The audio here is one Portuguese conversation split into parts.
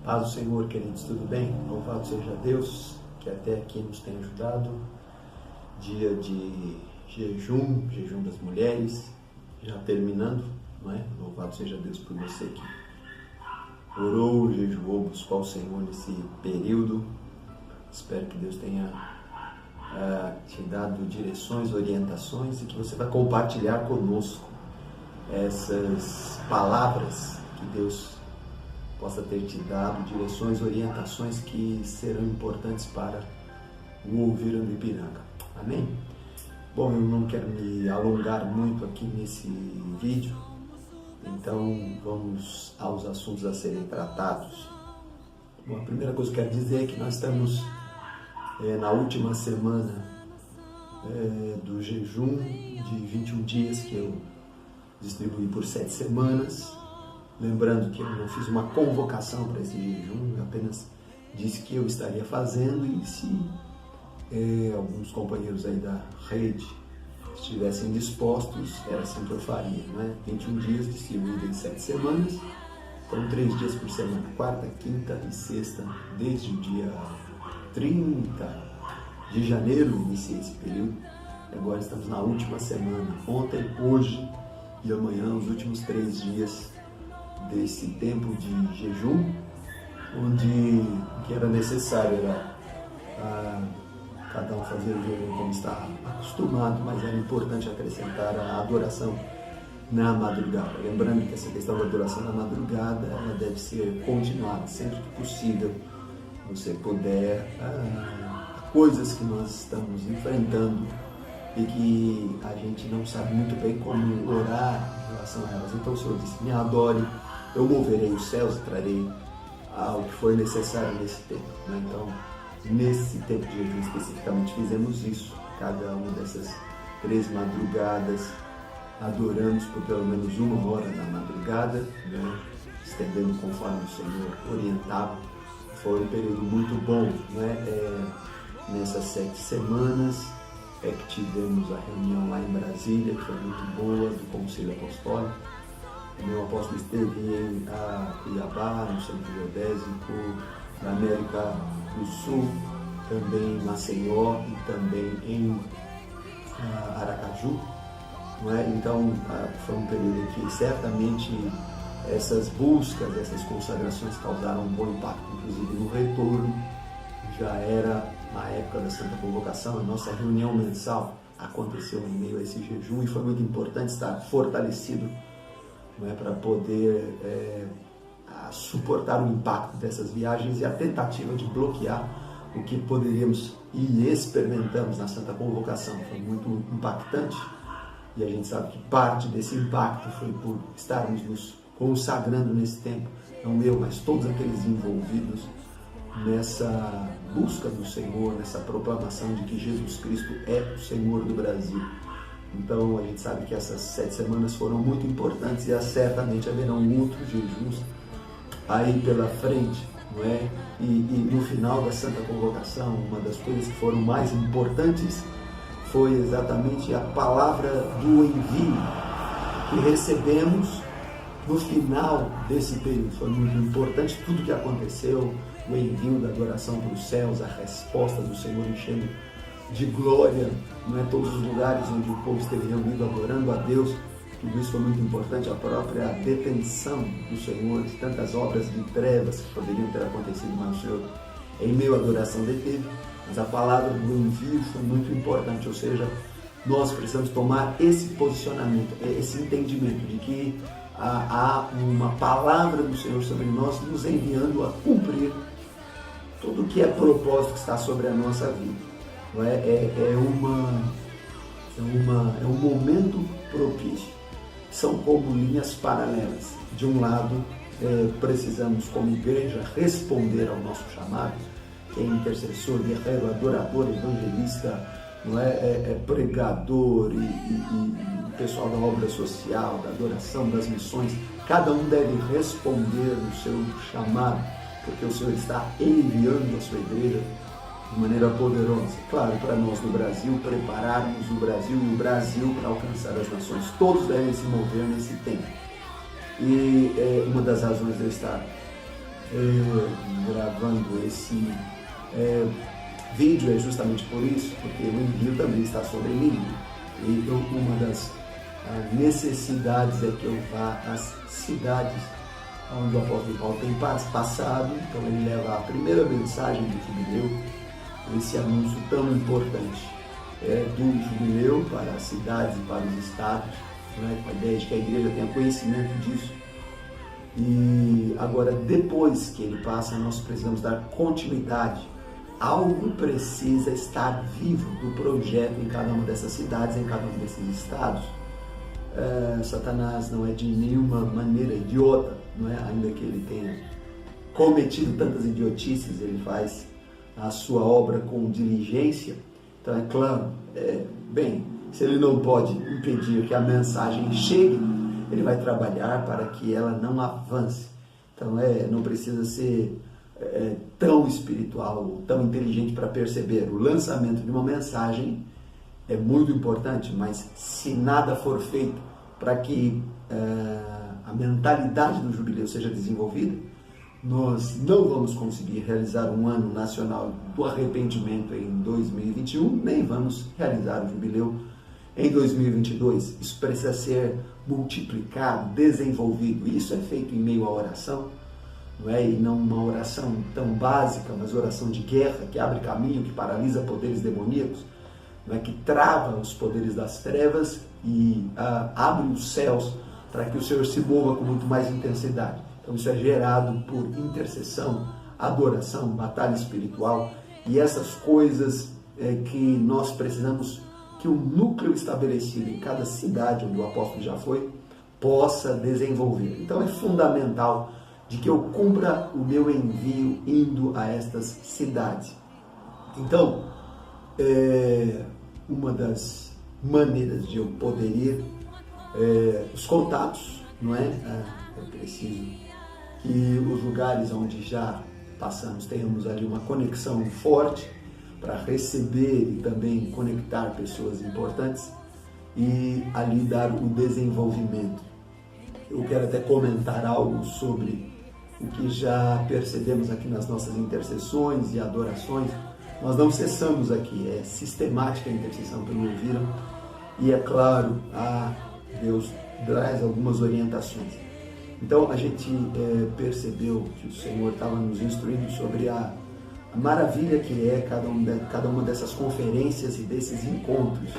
Paz do Senhor, queridos, tudo bem? Louvado seja Deus, que até aqui nos tem ajudado. Dia de jejum das mulheres, já terminando, não é? Louvado seja Deus por você que orou, jejuou, buscou o Senhor nesse período. Espero que Deus tenha te dado direções, orientações e que você vai compartilhar conosco essas palavras que Deus possa ter te dado, direções, orientações que serão importantes para o ouvir do Ipiranga. Amém? Bom, eu não quero me alongar muito aqui nesse vídeo, então vamos aos assuntos a serem tratados. Bom, a primeira coisa que eu quero dizer é que nós estamos na última semana do jejum de 21 dias que eu distribuí por 7 semanas. Lembrando que eu não fiz uma convocação para esse jejum, eu apenas disse que eu estaria fazendo e se alguns companheiros aí da rede estivessem dispostos, era assim que eu faria, não é? 21 dias distribuídos em 7 semanas, então 3 dias por semana, quarta, quinta e sexta, desde o dia 30 de janeiro iniciei esse período, agora estamos na última semana, ontem, hoje e amanhã, os últimos 3 dias desse tempo de jejum, onde o que era necessário era cada um fazer o jejum como está acostumado, mas era importante acrescentar a adoração na madrugada. Lembrando que essa questão da adoração na madrugada, ela deve ser continuada sempre que possível. Você puder, coisas que nós estamos enfrentando e que a gente não sabe muito bem como orar em relação a elas. Então o Senhor disse: me adore, eu moverei os céus e trarei o que for necessário nesse tempo. Então, nesse tempo de jejum especificamente, fizemos isso. Cada uma dessas 3 madrugadas, adoramos por pelo menos 1 hora na madrugada, né? Estendendo conforme o Senhor orientava. Foi um período muito bom, né? Nessas 7 semanas que tivemos a reunião lá em Brasília, que foi muito boa, do Conselho Apostólico. O meu apóstolo esteve em Cuiabá, no Centro Geodésico, na América do Sul, também em Maceió e também em Aracaju. Não é? Então, foi um período em que certamente essas buscas, essas consagrações causaram um bom impacto, inclusive no retorno. Já era na época da Santa Convocação, a nossa reunião mensal aconteceu em meio a esse jejum e foi muito importante estar fortalecido, não é, para poder suportar o impacto dessas viagens e a tentativa de bloquear o que poderíamos e experimentamos na Santa Convocação. Foi muito impactante e a gente sabe que parte desse impacto foi por estarmos nos consagrando nesse tempo, não eu, mas todos aqueles envolvidos nessa busca do Senhor, nessa proclamação de que Jesus Cristo é o Senhor do Brasil. Então a gente sabe que essas 7 semanas foram muito importantes e certamente haverão outros jejuns aí pela frente, não é? E no final da Santa Convocação, uma das coisas que foram mais importantes foi exatamente a palavra do envio que recebemos no final desse período. Foi muito importante tudo que aconteceu, o envio da adoração para os céus, a resposta do Senhor enchendo de glória, não é, todos os lugares onde o povo esteve reunido adorando a Deus. Tudo isso foi muito importante, a própria detenção do Senhor de tantas obras de trevas que poderiam ter acontecido, mas o Senhor em meio à adoração deteve. Mas a palavra do envio foi muito importante, ou seja, nós precisamos tomar esse posicionamento, esse entendimento de que há uma palavra do Senhor sobre nós, nos enviando a cumprir tudo o que é propósito que está sobre a nossa vida. Não é? É um momento propício. São como linhas paralelas. De um lado, precisamos, como igreja, responder ao nosso chamado, que é intercessor, guerreiro, adorador, evangelista, não é? Pregador e pessoal da obra social, da adoração, das missões. Cada um deve responder no seu chamado, porque o Senhor está enviando a sua igreja de maneira poderosa. Claro, para nós no Brasil, prepararmos o Brasil e o Brasil para alcançar as nações. Todos devem se mover nesse tempo. E uma das razões de eu estar gravando esse vídeo é justamente por isso, porque o envio também está sobre mim. E uma das necessidades é que eu vá às cidades onde o apóstolo Paulo tem passado. Então ele leva a primeira mensagem do jubileu, esse anúncio tão importante do jubileu para as cidades e para os estados, né, com a ideia de que a igreja tenha conhecimento disso. E agora, depois que ele passa, nós precisamos dar continuidade. Algo precisa estar vivo do projeto em cada uma dessas cidades, em cada um desses estados. Satanás não é de nenhuma maneira idiota, não é? Ainda que ele tenha cometido tantas idiotices, ele faz a sua obra com diligência. Então é claro, se ele não pode impedir que a mensagem chegue, ele vai trabalhar para que ela não avance. Então não precisa ser tão espiritual, tão inteligente para perceber. O lançamento de uma mensagem é muito importante, mas se nada for feito para que a mentalidade do jubileu seja desenvolvida, nós não vamos conseguir realizar um ano nacional do arrependimento em 2021, nem vamos realizar o jubileu em 2022. Isso precisa ser multiplicado, desenvolvido. Isso é feito em meio à oração, não é? E não uma oração tão básica, mas oração de guerra, que abre caminho, que paralisa poderes demoníacos, não é? Que trava os poderes das trevas e abre os céus para que o Senhor se mova com muito mais intensidade. Então isso é gerado por intercessão, adoração, batalha espiritual, e essas coisas que nós precisamos que o núcleo estabelecido em cada cidade onde o apóstolo já foi possa desenvolver. Então é fundamental de que eu cumpra o meu envio indo a estas cidades. Então, uma das maneiras de eu poder ir, os contatos, não é? É preciso que os lugares onde já passamos tenhamos ali uma conexão forte para receber e também conectar pessoas importantes e ali dar o desenvolvimento. Eu quero até comentar algo sobre o que já percebemos aqui nas nossas intercessões e adorações. Nós não cessamos aqui, é sistemática a intercessão que me ouviram, e é claro, Deus traz algumas orientações. Então a gente percebeu que o Senhor estava nos instruindo sobre a maravilha que é cada uma dessas conferências e desses encontros,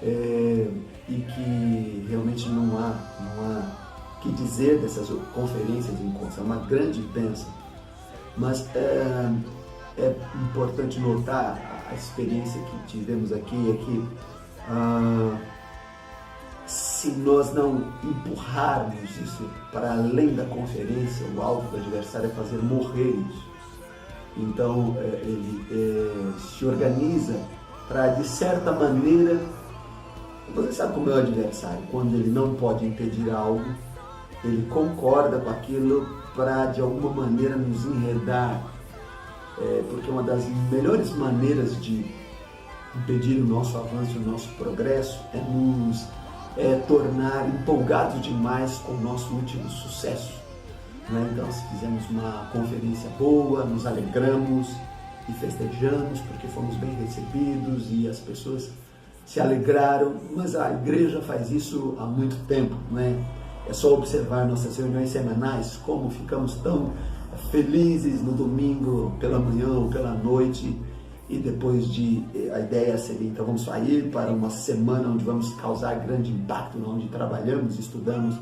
e que realmente não há que dizer dessas conferências e encontros, é uma grande bênção, mas é importante notar a experiência que tivemos aqui, é que se nós não empurrarmos isso para além da conferência, o alvo do adversário é fazer morrer isso. Então ele se organiza para, de certa maneira, você sabe como é o adversário, quando ele não pode impedir algo, ele concorda com aquilo para de alguma maneira nos enredar, porque uma das melhores maneiras de impedir o nosso avanço, o nosso progresso, é nos tornar empolgados demais com o nosso último sucesso. Então, se fizemos uma conferência boa, nos alegramos e festejamos porque fomos bem recebidos e as pessoas se alegraram, mas a igreja faz isso há muito tempo, não é? É só observar nossas reuniões semanais, como ficamos tão felizes no domingo pela manhã ou pela noite, e depois a ideia seria, então vamos sair para uma semana onde vamos causar grande impacto, onde trabalhamos, estudamos,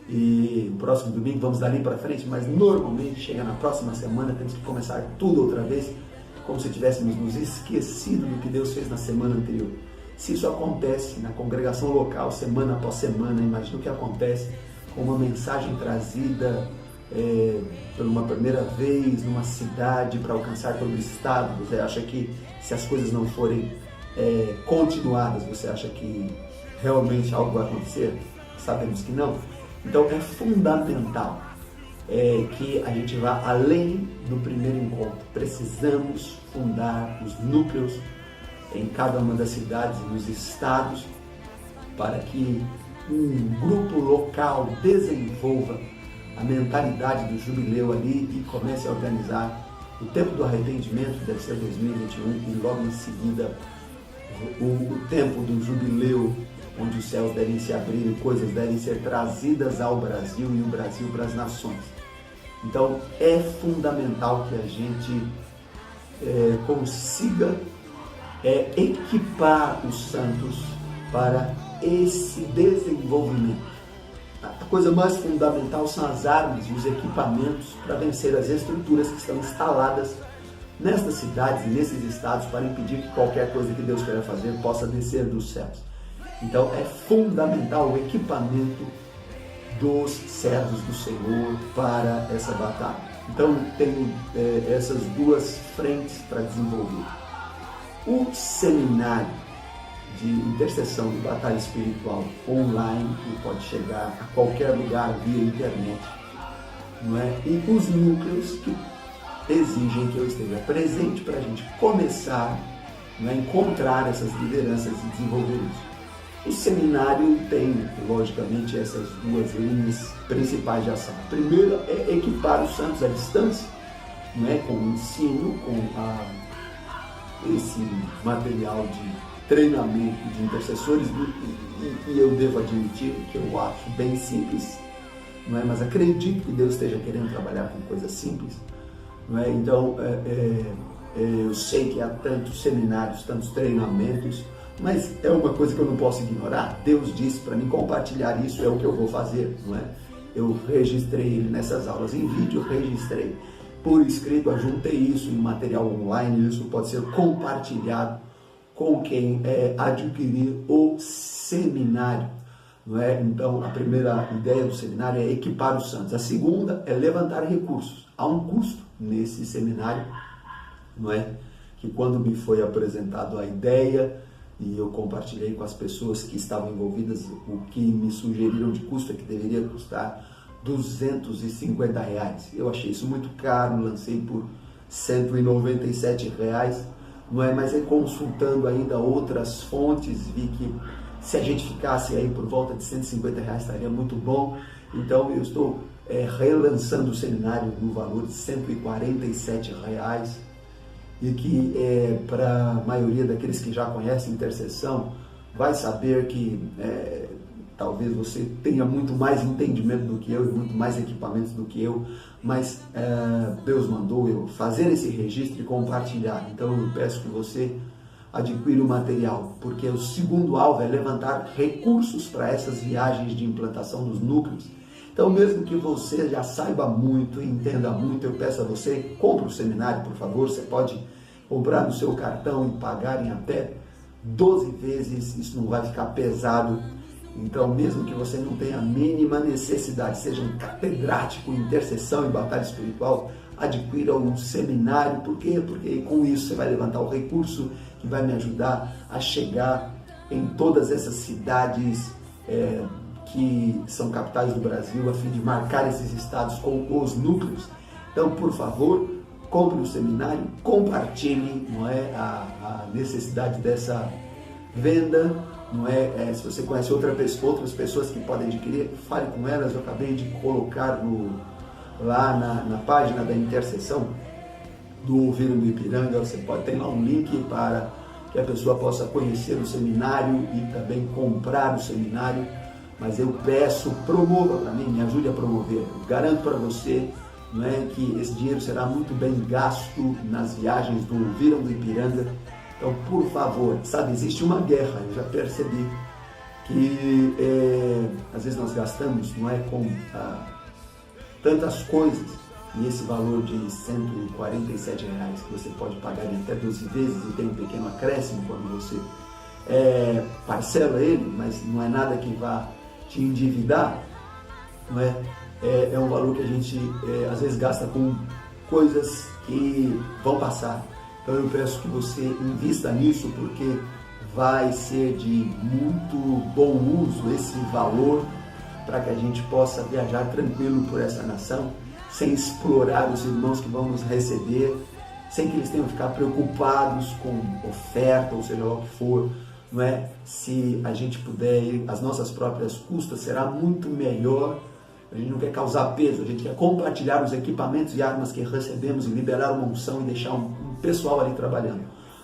e o próximo domingo vamos dali para frente, mas normalmente chega na próxima semana, temos que começar tudo outra vez, como se tivéssemos nos esquecido do que Deus fez na semana anterior. Se isso acontece na congregação local, semana após semana, imagina o que acontece com uma mensagem trazida por uma primeira vez numa cidade para alcançar todo o estado. Você acha que se as coisas não forem continuadas, você acha que realmente algo vai acontecer? Sabemos que não. Então é fundamental que a gente vá além do primeiro encontro. Precisamos fundar os núcleos em cada uma das cidades e nos estados para que um grupo local desenvolva a mentalidade do jubileu ali e comece a organizar. O tempo do arrependimento deve ser 2021 e logo em seguida o tempo do jubileu, onde os céus devem se abrir e coisas devem ser trazidas ao Brasil e o Brasil para as nações. Então é fundamental que a gente consiga equipar os santos para esse desenvolvimento. A coisa mais fundamental são as armas e os equipamentos para vencer as estruturas que estão instaladas nestas cidades e nesses estados para impedir que qualquer coisa que Deus queira fazer possa descer dos céus. Então é fundamental o equipamento dos servos do Senhor para essa batalha. Então tenho essas duas frentes para desenvolver. O seminário de intercessão de batalha espiritual online, que pode chegar a qualquer lugar via internet, não é? E os núcleos que exigem que eu esteja presente para a gente começar, não é, encontrar essas lideranças e desenvolver isso. O seminário tem, logicamente, essas duas linhas principais de ação. A primeira é equipar os santos à distância, não é, com o ensino, com esse material de treinamento de intercessores, e eu devo admitir que eu acho bem simples, não é? Mas acredito que Deus esteja querendo trabalhar com coisas simples, não é? Então eu sei que há tantos seminários, tantos treinamentos, mas é uma coisa que eu não posso ignorar. Deus disse para mim compartilhar isso, é o que eu vou fazer, não é? Eu registrei ele nessas aulas em vídeo, registrei por escrito, ajuntei isso em material online, isso pode ser compartilhado com quem adquirir o seminário, não é? Então, a primeira ideia do seminário é equipar os santos. A segunda é levantar recursos. Há um custo nesse seminário, não é? Que quando me foi apresentado a ideia e eu compartilhei com as pessoas que estavam envolvidas, o que me sugeriram de custo é que deveria custar R$250. Eu achei isso muito caro, lancei por R$197. Não é, mas consultando ainda outras fontes, vi que se a gente ficasse aí por volta de R$150 estaria muito bom. Então eu estou relançando o seminário no valor de R$147, e que para a maioria daqueles que já conhecem intercessão vai saber que talvez você tenha muito mais entendimento do que eu e muito mais equipamentos do que eu, mas Deus mandou eu fazer esse registro e compartilhar. Então eu peço que você adquira o material, porque o segundo alvo é levantar recursos para essas viagens de implantação dos núcleos. Então, mesmo que você já saiba muito, entenda muito, eu peço a você, compre o seminário, por favor. Você pode comprar no seu cartão e pagar em até 12 vezes, isso não vai ficar pesado. Então, mesmo que você não tenha a mínima necessidade, seja um catedrático em intercessão e batalha espiritual, adquira um seminário. Por quê? Porque com isso você vai levantar o recurso que vai me ajudar a chegar em todas essas cidades que são capitais do Brasil, a fim de marcar esses estados com os núcleos. Então, por favor, compre o seminário, compartilhe, não é, a necessidade dessa venda. Não é, se você conhece outras pessoas que podem adquirir, fale com elas. Eu acabei de colocar lá na página da intercessão do Ouviram do Ipiranga, você pode ter lá um link para que a pessoa possa conhecer o seminário e também comprar o seminário. Mas eu peço, promova para mim, me ajude a promover. Eu garanto para você, não é, que esse dinheiro será muito bem gasto nas viagens do Ouviram do Ipiranga. Então, por favor, sabe, existe uma guerra, eu já percebi que às vezes nós gastamos, não é, com tantas coisas, e esse valor de R$147 que você pode pagar em até 12 vezes e tem um pequeno acréscimo quando você parcela ele, mas não é nada que vá te endividar, não é? É um valor que a gente às vezes gasta com coisas que vão passar. Então eu peço que você invista nisso, porque vai ser de muito bom uso esse valor para que a gente possa viajar tranquilo por essa nação, sem explorar os irmãos que vão nos receber, sem que eles tenham que ficar preocupados com oferta, ou seja lá o que for, não é? Se a gente puder ir às nossas próprias custas, será muito melhor a gente não quer causar peso, a gente quer compartilhar os equipamentos e armas que recebemos e liberar uma unção e deixar um pessoal ali trabalhando.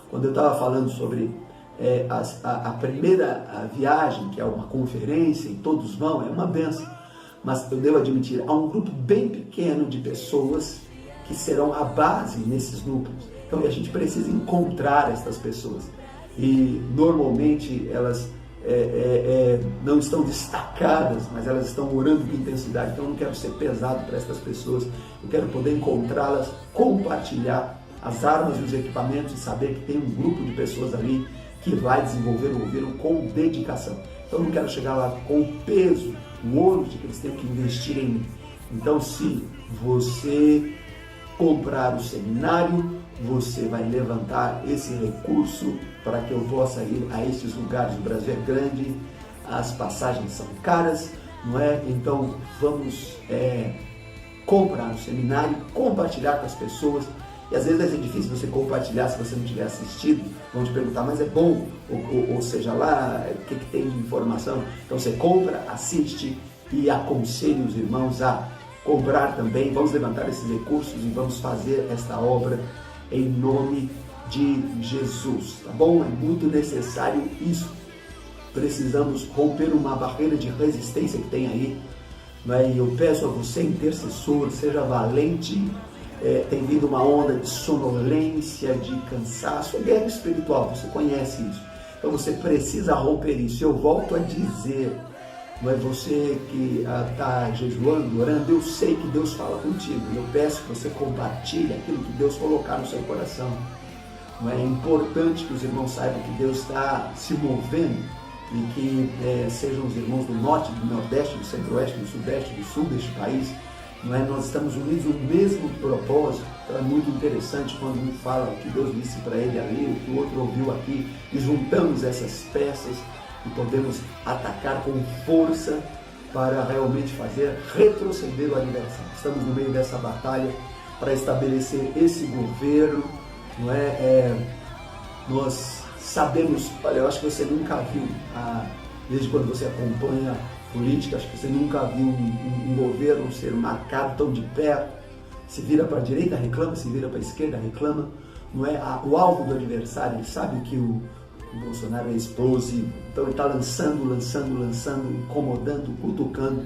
Quando eu estava falando sobre a primeira viagem, que é uma conferência e todos vão, é uma benção, mas eu devo admitir, há um grupo bem pequeno de pessoas que serão a base nesses núcleos. Então a gente precisa encontrar essas pessoas e normalmente elas não estão destacadas, mas elas estão orando com intensidade. Então eu não quero ser pesado para essas pessoas, eu quero poder encontrá-las, compartilhar as armas e os equipamentos e saber que tem um grupo de pessoas ali que vai desenvolver o governo com dedicação. Então eu não quero chegar lá com o peso, o ouro de que eles têm que investir em mim. Então, se você comprar o seminário, você vai levantar esse recurso para que eu possa ir a esses lugares. O Brasil é grande, as passagens são caras, não é? Então vamos comprar o seminário, compartilhar com as pessoas. E às vezes vai ser difícil você compartilhar se você não tiver assistido. Vão te perguntar, mas é bom? Ou seja lá, o que tem de informação? Então você compra, assiste e aconselhe os irmãos a comprar também. Vamos levantar esses recursos e vamos fazer esta obra em nome de Jesus, tá bom? É muito necessário isso. Precisamos romper uma barreira de resistência que tem aí, né? E eu peço a você, intercessor, seja valente. Tem vindo uma onda de sonolência, de cansaço, é guerra espiritual, você conhece isso. Então você precisa romper isso. Eu volto a dizer, não é você que está jejuando, orando, eu sei que Deus fala contigo. Eu peço que você compartilhe aquilo que Deus colocar no seu coração. Não é importante que os irmãos saibam que Deus está se movendo e que sejam os irmãos do norte, do nordeste, do centro-oeste, do sudeste, do sul deste país. Não é? Nós estamos unidos no mesmo propósito. Então é muito interessante quando um fala o que Deus disse para ele ali, o que o outro ouviu aqui, e juntamos essas peças e podemos atacar com força para realmente fazer retroceder o adversário. Estamos no meio dessa batalha para estabelecer esse governo, não é? Nós sabemos, olha, eu acho que você nunca viu, desde quando você acompanha política, acho que você nunca viu um governo ser marcado tão de perto. Se vira para a direita, reclama, se vira para a esquerda, reclama. Não é? O alvo do adversário, ele sabe que o Bolsonaro é explosivo, então ele está lançando, incomodando, cutucando,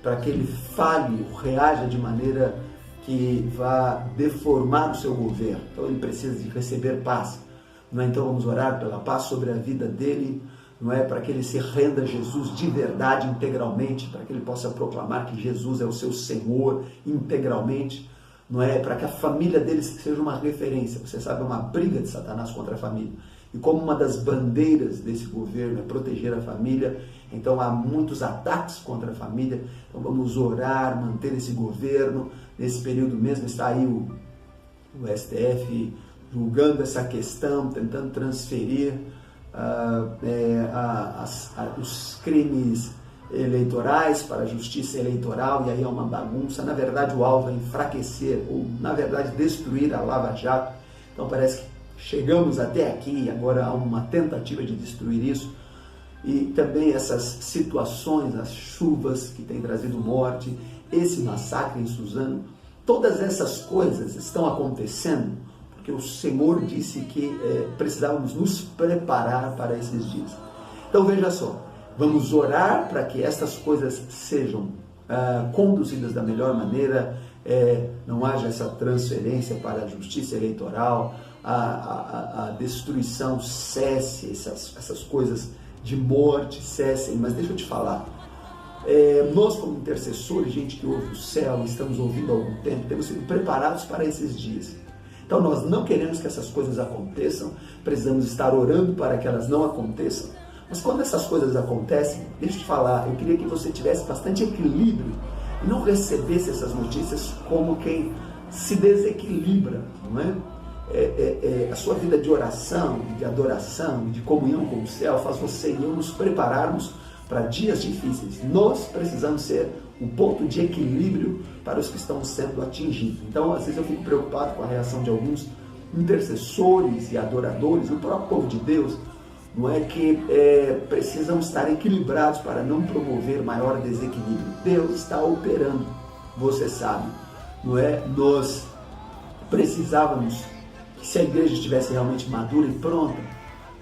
para que ele fale, reaja de maneira que vá deformar o seu governo. Então ele precisa de receber paz. Não é? Então vamos orar pela paz sobre a vida dele, não é? Para que ele se renda a Jesus de verdade, integralmente, para que ele possa proclamar que Jesus é o seu Senhor integralmente, não é? Para que a família dele seja uma referência. Você sabe, é uma briga de Satanás contra a família. E como uma das bandeiras desse governo é proteger a família, então há muitos ataques contra a família. Então vamos orar, manter esse governo. Nesse período mesmo está aí o STF julgando essa questão, tentando transferir os crimes eleitorais para a justiça eleitoral, e aí é uma bagunça. Na verdade o alvo é enfraquecer, ou na verdade destruir a Lava Jato. Então parece que chegamos até aqui e agora há uma tentativa de destruir isso. E também essas situações, as chuvas que têm trazido morte, esse massacre em Suzano, todas essas coisas estão acontecendo porque o Senhor disse que precisávamos nos preparar para esses dias. Então veja só, vamos orar para que estas coisas sejam conduzidas da melhor maneira, não haja essa transferência para a justiça eleitoral, a destruição cesse, essas coisas de morte cessem. Mas deixa eu te falar, nós como intercessores, gente que ouve o céu, estamos ouvindo há algum tempo, temos sido preparados para esses dias. Então nós não queremos que essas coisas aconteçam, precisamos estar orando para que elas não aconteçam. Mas quando essas coisas acontecem, deixa eu te falar, eu queria que você tivesse bastante equilíbrio e não recebesse essas notícias como quem se desequilibra, não é? A sua vida de oração, de adoração, de comunhão com o céu faz você e eu nos prepararmos para dias difíceis. Nós precisamos ser um ponto de equilíbrio para os que estão sendo atingidos. Então, às vezes eu fico preocupado com a reação de alguns intercessores e adoradores, o próprio povo de Deus, não é que precisam estar equilibrados para não promover maior desequilíbrio. Deus está operando, você sabe, não é? Nós precisávamos que, se a igreja estivesse realmente madura e pronta,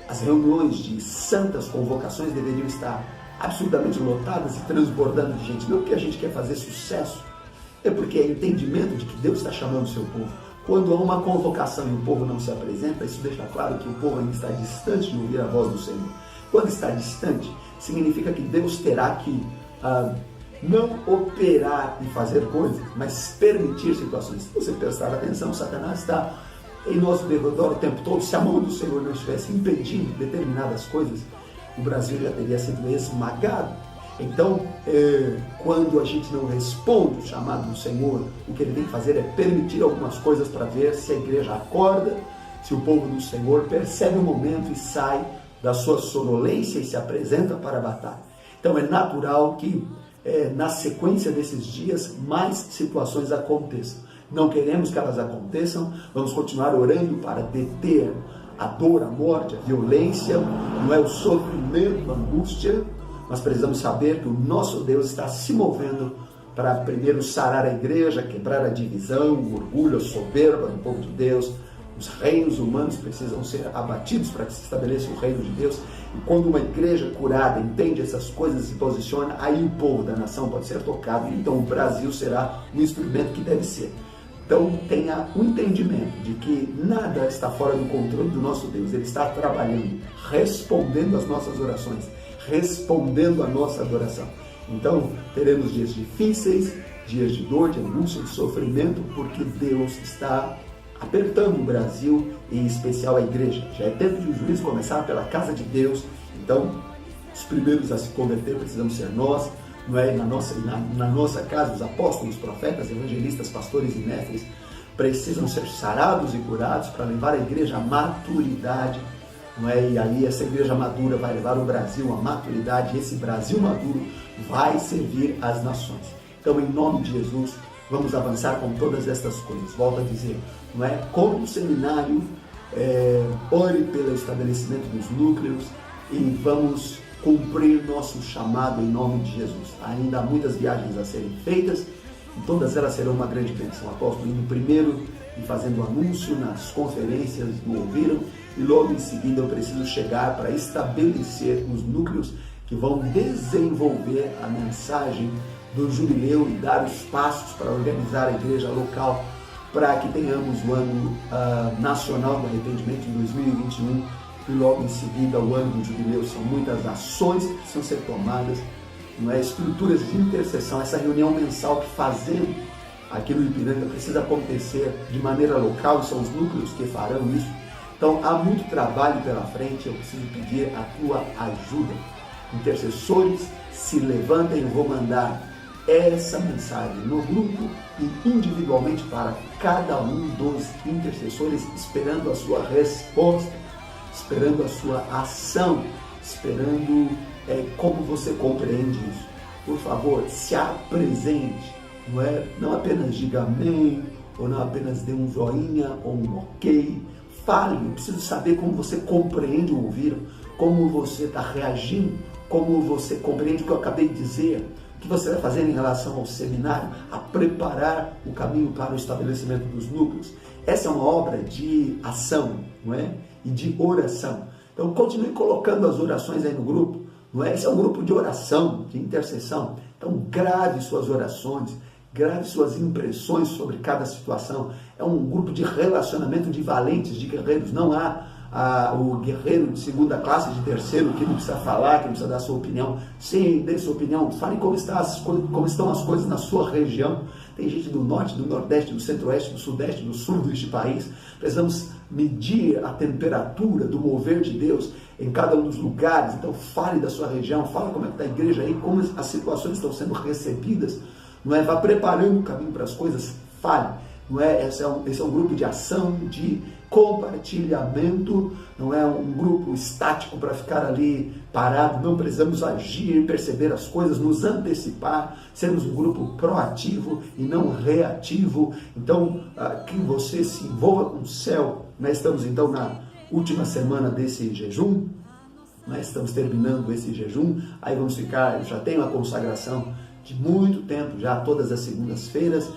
as reuniões de santas convocações deveriam estar absolutamente lotadas e transbordando de gente. Não porque a gente quer fazer sucesso, é porque é entendimento de que Deus está chamando o seu povo. Quando há uma convocação e o povo não se apresenta, isso deixa claro que o povo ainda está distante de ouvir a voz do Senhor. Quando está distante, significa que Deus terá que não operar e fazer coisas, mas permitir situações. Se você prestar atenção, Satanás está em nosso derredor o tempo todo. Se a mão do Senhor não estivesse impedindo determinadas coisas, o Brasil já teria sido esmagado. Então, quando a gente não responde o chamado do Senhor, o que ele tem que fazer é permitir algumas coisas para ver se a igreja acorda, se o povo do Senhor percebe o momento e sai da sua sonolência e se apresenta para a batalha. Então, é natural que na sequência desses dias mais situações aconteçam. Não queremos que elas aconteçam, vamos continuar orando para deter a dor, a morte, a violência, não é o sofrimento, a angústia. Nós precisamos saber que o nosso Deus está se movendo para primeiro sarar a igreja, quebrar a divisão, o orgulho, a soberba do povo de Deus. Os reinos humanos precisam ser abatidos para que se estabeleça o reino de Deus. E quando uma igreja curada entende essas coisas e se posiciona, aí o povo da nação pode ser tocado. Então o Brasil será um instrumento que deve ser. Então tenha um entendimento de que nada está fora do controle do nosso Deus. Ele está trabalhando, respondendo às nossas orações, respondendo à nossa adoração. Então teremos dias difíceis, dias de dor, de angústia, de sofrimento, porque Deus está apertando o Brasil, em especial a igreja. Já é tempo de o juízo começar pela casa de Deus. Então os primeiros a se converter precisamos ser nós. Não é? Na nossa casa, os apóstolos, profetas, evangelistas, pastores e mestres precisam ser sarados e curados para levar a igreja à maturidade, não é? E aí essa igreja madura vai levar o Brasil à maturidade, e esse Brasil maduro vai servir às nações. Então, em nome de Jesus, vamos avançar com todas estas coisas. Volto a dizer, não é? Como o seminário, ore pelo estabelecimento dos núcleos e vamos cumprir nosso chamado em nome de Jesus. Ainda há muitas viagens a serem feitas e todas elas serão uma grande bênção. O apóstolo indo primeiro e fazendo anúncio nas conferências do ouviram, e logo em seguida eu preciso chegar para estabelecer os núcleos que vão desenvolver a mensagem do jubileu e dar os passos para organizar a igreja local para que tenhamos o ano nacional do arrependimento em 2021. E logo em seguida o ano do jubileu. São muitas ações que precisam ser tomadas, não é? Estruturas de intercessão. Essa reunião mensal que fazemos aqui no Ipiranga precisa acontecer de maneira local, são os núcleos que farão isso. Então há muito trabalho pela frente, eu preciso pedir a tua ajuda. Intercessores, se levantem, eu vou mandar essa mensagem no grupo e individualmente para cada um dos intercessores, esperando a sua resposta, esperando a sua ação, esperando como você compreende isso. Por favor, se apresente, não é? Não apenas diga amém, ou não apenas dê um joinha ou um ok. Fale, eu preciso saber como você compreende o ouviram, como você está reagindo, como você compreende o que eu acabei de dizer, o que você vai fazer em relação ao seminário, a preparar o caminho para o estabelecimento dos núcleos. Essa é uma obra de ação, não é? E de oração. Então continue colocando as orações aí no grupo, não é? Esse é um grupo de oração, de intercessão. Então grave suas orações, grave suas impressões sobre cada situação. É um grupo de relacionamento de valentes, de guerreiros. Não há o guerreiro de segunda classe, de terceiro, que não precisa falar, que não precisa dar sua opinião. Sim, dê sua opinião. Fale como estão as coisas na sua região. Tem gente do norte, do nordeste, do centro-oeste, do sudeste, do sul deste país. Precisamos medir a temperatura do mover de Deus em cada um dos lugares. Então fale da sua região, fale como é que está a igreja aí, como as situações estão sendo recebidas. Não é? Vá preparando o caminho para as coisas, fale. Não é? Esse é um grupo de ação, de compartilhamento, não é um grupo estático para ficar ali parado. Não precisamos agir, perceber as coisas, nos antecipar, sermos um grupo proativo e não reativo. Então, que você se envolva com o céu. Nós estamos então na última semana desse jejum, nós estamos terminando esse jejum, aí vamos ficar, já tem uma consagração de muito tempo, já todas as segundas-feiras,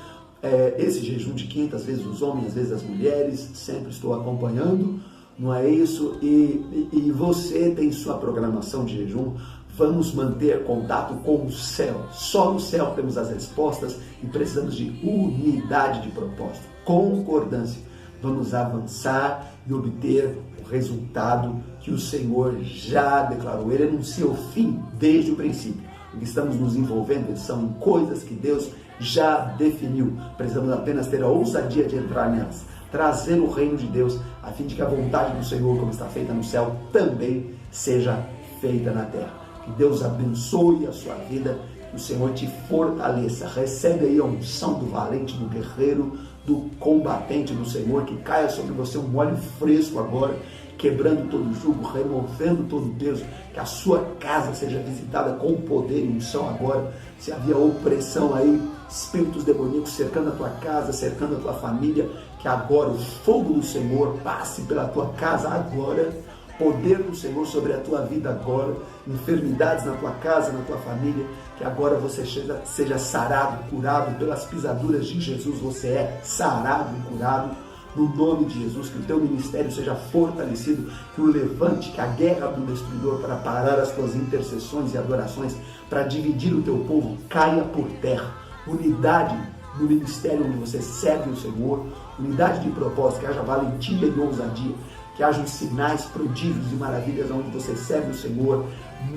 esse jejum de quinta, às vezes os homens, às vezes as mulheres, sempre estou acompanhando, não é isso? E você tem sua programação de jejum. Vamos manter contato com o céu. Só no céu temos as respostas e precisamos de unidade de propósito, concordância. Vamos avançar e obter o resultado que o Senhor já declarou. Ele anuncia o fim desde o princípio. O que estamos nos envolvendo são em coisas que Deus já definiu. Precisamos apenas ter a ousadia de entrar nelas, trazer o reino de Deus, a fim de que a vontade do Senhor, como está feita no céu, também seja feita na terra. Que Deus abençoe a sua vida, que o Senhor te fortaleça. Recebe aí a unção do valente, do guerreiro, do combatente do Senhor, que caia sobre você um óleo fresco agora, quebrando todo jugo, removendo todo peso, que a sua casa seja visitada com poder e unção agora. Se havia opressão aí, espíritos demoníacos cercando a tua casa, cercando a tua família, que agora o fogo do Senhor passe pela tua casa agora, poder do Senhor sobre a tua vida agora, enfermidades na tua casa, na tua família, que agora você seja sarado, curado pelas pisaduras de Jesus, você é sarado e curado, no nome de Jesus, que o teu ministério seja fortalecido, que o levante, que a guerra do destruidor para parar as tuas intercessões e adorações, para dividir o teu povo, caia por terra. Unidade no ministério onde você serve o Senhor, unidade de propósito, que haja valentia e ousadia, que haja os sinais, prodígios e maravilhas onde você serve o Senhor,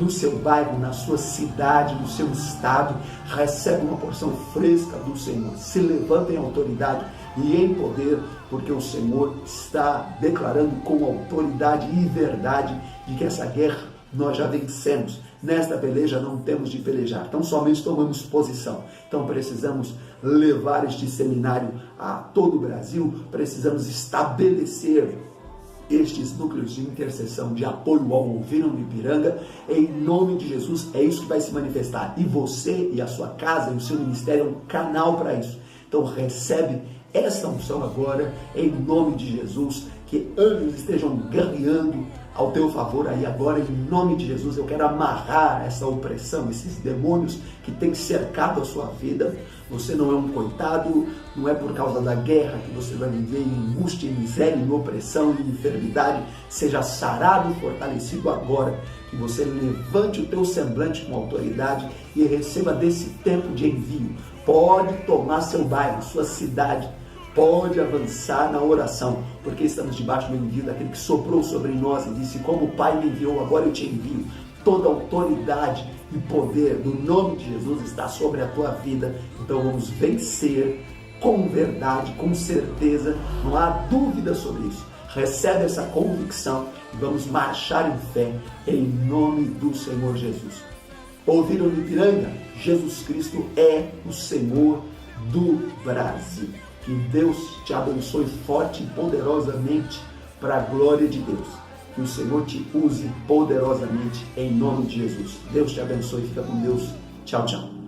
no seu bairro, na sua cidade, no seu estado. Recebe uma porção fresca do Senhor. Se levanta em autoridade e em poder, porque o Senhor está declarando com autoridade e verdade de que essa guerra nós já vencemos. Nesta peleja não temos de pelejar, então somente tomamos posição. Então precisamos levar este seminário a todo o Brasil, precisamos estabelecer estes núcleos de intercessão, de apoio ao Ouviram do Ipiranga, em nome de Jesus. É isso que vai se manifestar, e você e a sua casa e o seu ministério é um canal para isso. Então recebe essa unção agora, em nome de Jesus, que anjos estejam guerreando ao teu favor aí agora, em nome de Jesus. Eu quero amarrar essa opressão, esses demônios que têm cercado a sua vida. Você não é um coitado, não é por causa da guerra que você vai viver em angústia, em miséria, em opressão, em enfermidade. Seja sarado e fortalecido agora, que você levante o teu semblante com autoridade e receba desse tempo de envio. Pode tomar seu bairro, sua cidade, pode avançar na oração, porque estamos debaixo do envio daquele que soprou sobre nós e disse: como o Pai me enviou, agora eu te envio. Toda autoridade e poder do nome de Jesus está sobre a tua vida. Então vamos vencer com verdade, com certeza, não há dúvida sobre isso. Recebe essa convicção e vamos marchar em fé, em nome do Senhor Jesus. Ouviram do Ipiranga? Jesus Cristo é o Senhor do Brasil. Que Deus te abençoe forte e poderosamente para a glória de Deus. Que o Senhor te use poderosamente em nome de Jesus. Deus te abençoe. Fica com Deus. Tchau, tchau.